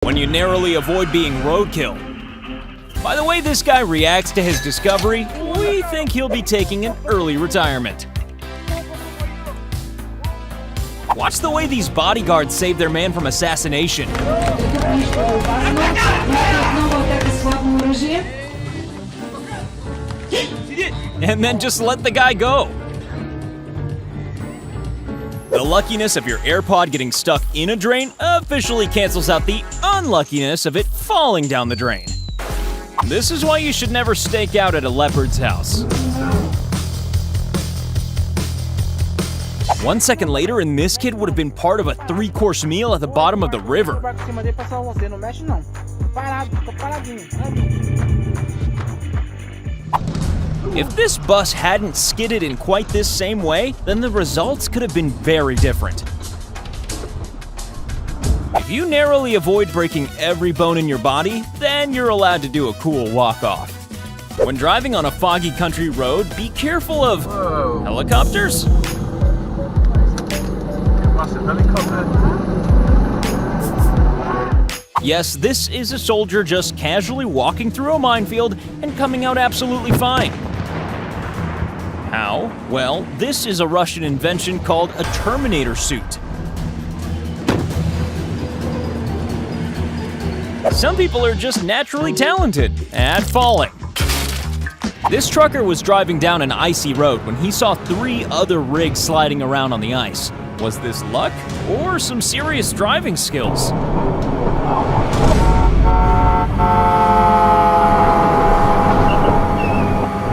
when you narrowly avoid being roadkill. By the way this guy reacts to his discovery, we think he'll be taking an early retirement. Watch the way these bodyguards save their man from assassination. And then just let the guy go. The luckiness of your AirPod getting stuck in a drain officially cancels out the unluckiness of it falling down the drain. This is why you should never stake out at a leopard's house. 1 second later, and this kid would have been part of a 3-course meal at the bottom of the river. If this bus hadn't skidded in quite this same way, then the results could have been very different. If you narrowly avoid breaking every bone in your body, then you're allowed to do a cool walk-off. When driving on a foggy country road, be careful of helicopters. Yes, this is a soldier just casually walking through a minefield and coming out absolutely fine. How? Well, this is a Russian invention called a Terminator suit. Some people are just naturally talented at falling. This trucker was driving down an icy road when he saw 3 other rigs sliding around on the ice. Was this luck or some serious driving skills?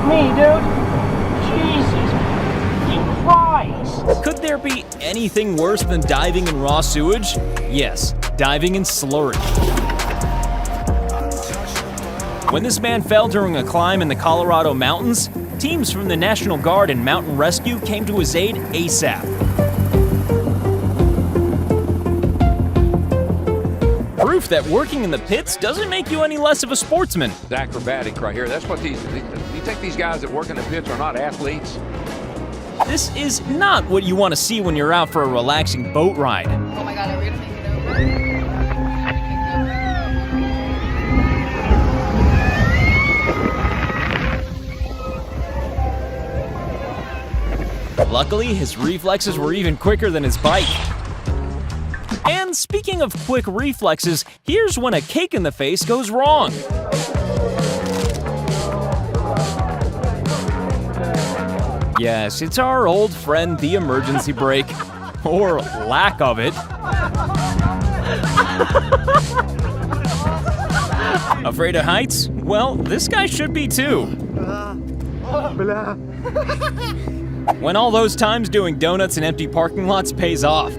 Me, dude. Jesus Christ. Could there be anything worse than diving in raw sewage? Yes, diving in slurry. When this man fell during a climb in the Colorado mountains, teams from the National Guard and Mountain Rescue came to his aid ASAP. Proof that working in the pits doesn't make you any less of a sportsman. It's acrobatic right here. That's what you think these guys that work in the pits are not athletes? This is not what you want to see when you're out for a relaxing boat ride. Oh my God, are we gonna make it over? Luckily, his reflexes were even quicker than his bike. And speaking of quick reflexes, here's when a cake in the face goes wrong. Yes, it's our old friend, the emergency brake. Or lack of it. Afraid of heights? Well, this guy should be too. When all those times doing donuts in empty parking lots pays off.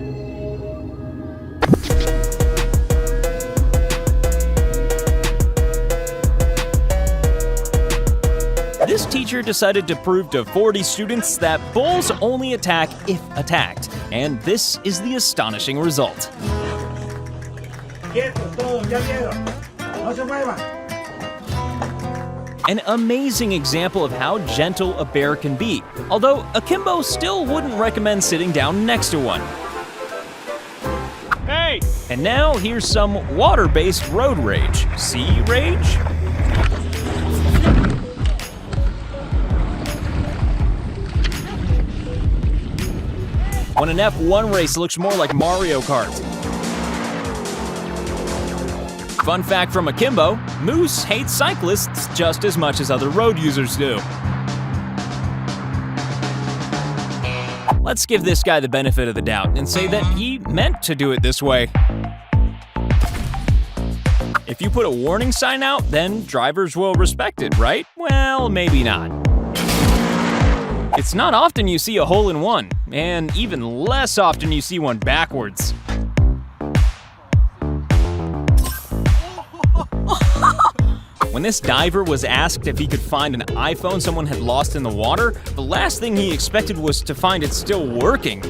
This teacher decided to prove to 40 students that bulls only attack if attacked, and this is the astonishing result. An amazing example of how gentle a bear can be, although Akimbo still wouldn't recommend sitting down next to one. Hey! And now here's some water-based road rage. Sea rage? When an F1 race looks more like Mario Kart. Fun fact from Akimbo, Moose hates cyclists just as much as other road users do. Let's give this guy the benefit of the doubt and say that he meant to do it this way. If you put a warning sign out, then drivers will respect it, right? Well, maybe not. It's not often you see a hole-in-one, and even less often you see one backwards. When this diver was asked if he could find an iPhone someone had lost in the water, the last thing he expected was to find it still working.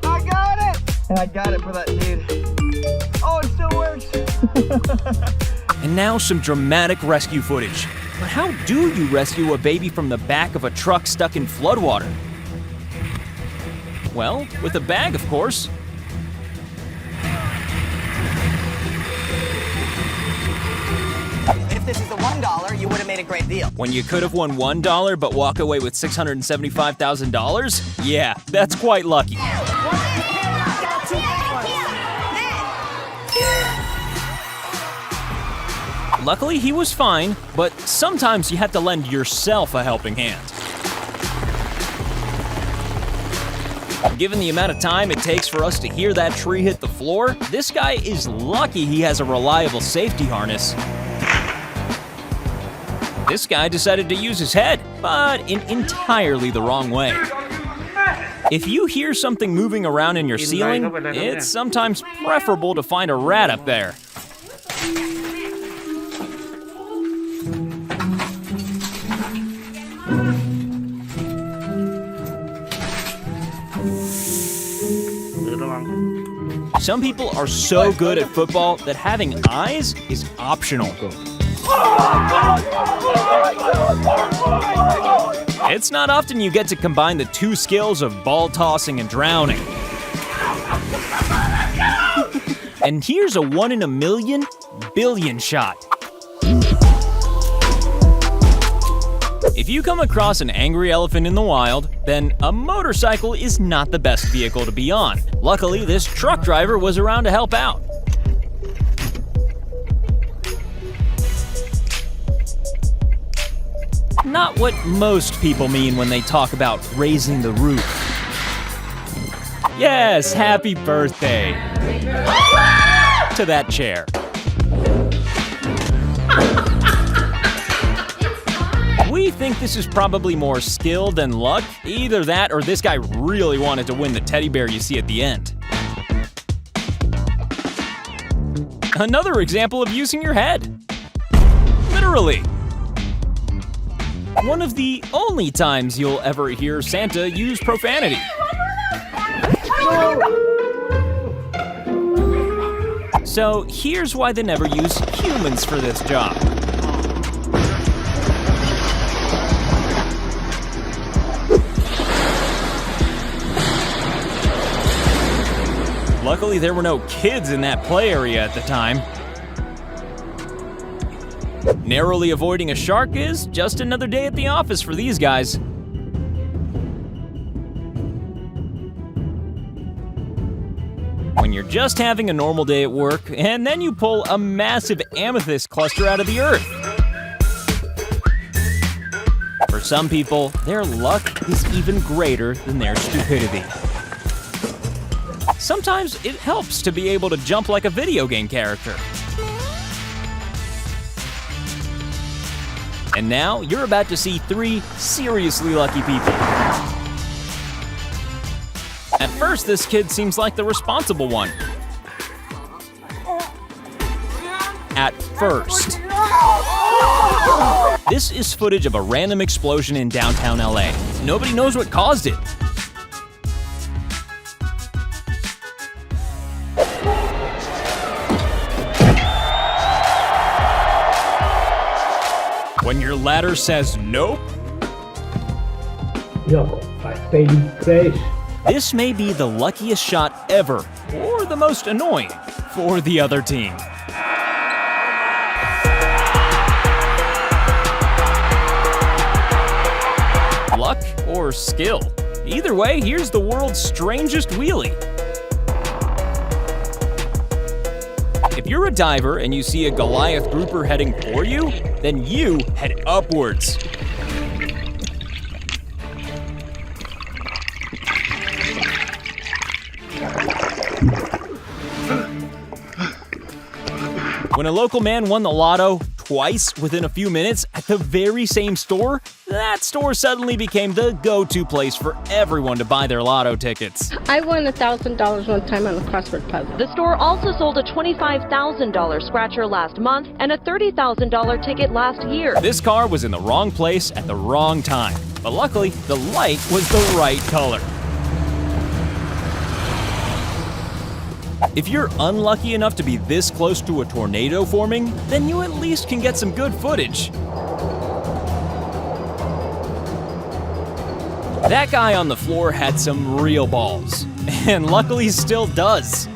I got it! And I got it for that dude. Oh, it still works! And now some dramatic rescue footage. But how do you rescue a baby from the back of a truck stuck in floodwater? Well, with a bag, of course. this is the $1, you would have made a great deal. When you could have won $1 but walk away with $675,000? Yeah, that's quite lucky. Luckily, he was fine, but sometimes you have to lend yourself a helping hand. Given the amount of time it takes for us to hear that tree hit the floor, this guy is lucky he has a reliable safety harness. This guy decided to use his head, but in entirely the wrong way. If you hear something moving around in your ceiling, it's sometimes preferable to find a rat up there. Some people are so good at football that having eyes is optional. It's not often you get to combine the two skills of ball tossing and drowning. And here's a 1 in a million billion shot. If you come across an angry elephant in the wild, then a motorcycle is not the best vehicle to be on. Luckily, this truck driver was around to help out. Not what most people mean when they talk about raising the roof. Yes, happy birthday to that chair. We think this is probably more skill than luck. Either that or this guy really wanted to win the teddy bear you see at the end. Another example of using your head. Literally. One of the only times you'll ever hear Santa use profanity. So here's why they never use humans for this job. Luckily, there were no kids in that play area at the time. Narrowly avoiding a shark is just another day at the office for these guys. When you're just having a normal day at work, and then you pull a massive amethyst cluster out of the earth. For some people, their luck is even greater than their stupidity. Sometimes it helps to be able to jump like a video game character. And now, you're about to see 3 seriously lucky people. At first, this kid seems like the responsible one. At first. This is footage of a random explosion in downtown LA. Nobody knows what caused it. When your ladder says nope, this may be the luckiest shot ever, or the most annoying for the other team. Luck or skill? Either way, here's the world's strangest wheelie. If you're a diver and you see a Goliath grouper heading for you, then you head upwards. When a local man won the lotto twice within a few minutes at the very same store, that store suddenly became the go-to place for everyone to buy their lotto tickets. I won $1,000 one time on a crossword puzzle. The store also sold a $25,000 scratcher last month and a $30,000 ticket last year. This car was in the wrong place at the wrong time, but luckily, the light was the right color. If you're unlucky enough to be this close to a tornado forming, then you at least can get some good footage. That guy on the floor had some real balls, and luckily still does.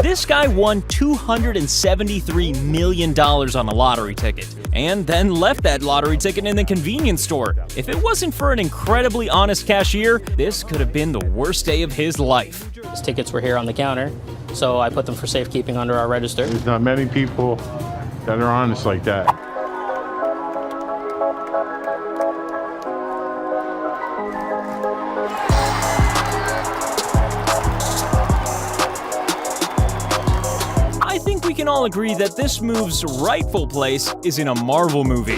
This This guy won $273 million on a lottery ticket, and then left that lottery ticket in the convenience store. If it wasn't for an incredibly honest cashier, this could have been the worst day of his life. His tickets were here on the counter, so I put them for safekeeping under our register. There's not many people that are honest like that. I think we can all agree that this move's rightful place is in a Marvel movie.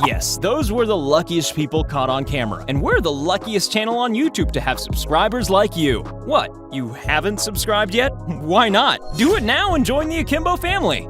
Yes, those were the luckiest people caught on camera, and we're the luckiest channel on YouTube to have subscribers like you. What, you haven't subscribed yet? Why not? Do it now and join the Akimbo family!